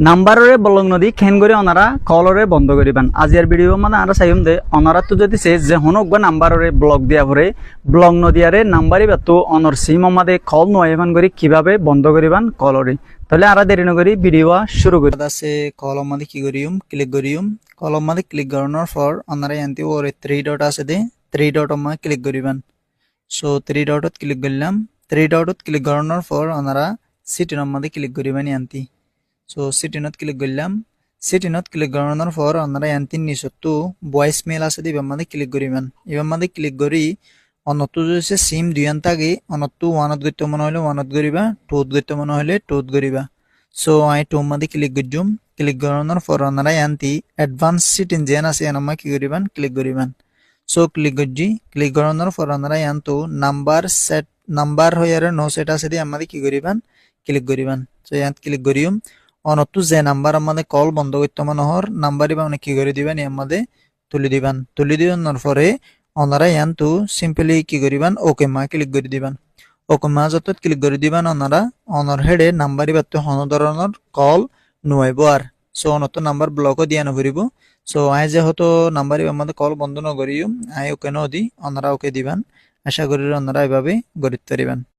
নাম্বাররে বলং নদী খেন করে ওনারা কলরে বন্ধ করিবান আজিয়ার ভিডিও মানে আমরা চাইম দে ওনারা তো যদি সে যে হনক বা নাম্বাররে ব্লক দিয়া পরে ব্লক নদিয়ারে নাম্বারই বাতো অনর সিম আমাদের কল নয়মান করে কিভাবে বন্ধ করিবান কলরে তাহলে আমরা দেরি নগরি ভিডিও শুরু করি আছে কল আমাদের কি করিম ক্লিক করিম কল আমাদের ক্লিক করানোর পর ওনারা এনতি ওরে 3 ডট আছে দে 3 ডট আমাদের ক্লিক করিবান সো 3 ডটত ক্লিক করলাম 3 ডটত ক্লিক করানোর পর ওনারা সিটি আমাদের ক্লিক করিবান এনতি সো সিটিনত ক্লিক করলাম সিটিনত ক্লিক করানোর পর আপনারা এনতিন নিচতো ভয়েস মেল আছে দিবা মানে ক্লিক করিবেন এবার মানে ক্লিক করি অনতো যে সিম দুইয়ান থাকে অনতো ওয়ানত গইতে মনে হলে ওয়ানত করিবা টুত গইতে মনে হলে টুত করিবা সো আই টু মানে ক্লিক করজুম ক্লিক করানোর পর আপনারা এনতি অ্যাডভান্স সিটিন জেন আছে এনমা কি করিবেন ক্লিক করিবেন সো ক্লিক করজি ক্লিক করানোর পর আপনারা এনতো নাম্বার সেট নাম্বার হইয়ারে নো সেট আছে দি আমাদের কি করিবেন ক্লিক করিবেন সো এত ক্লিক করিম অনতো যে নাম্বার আমাদের কল বন্ধ করতে মনে হর নাম্বারই বা কি করে দিবেন আমাদের তুলি দিবানোর পরে ওনারা ইয়ান্তু সিম্পলি কি করিবেন ওকে মা ক্লিক করে দিবেন ওকে মা যত ক্লিক করে দিবেন ওনারা অনর হেডে নাম্বারই বাতো হন ধরনের কল নুয়াইব আর সো অনত নাম্বার ব্লকও দিয়া নভরিব সো আই যে হতো নাম্বারই আমাদের কল বন্ধ নকরিও আই ওকে নদি ওনারা ওকে দিবেন আশা করি ওনারা এভাবে গড়িতে পারিবেন।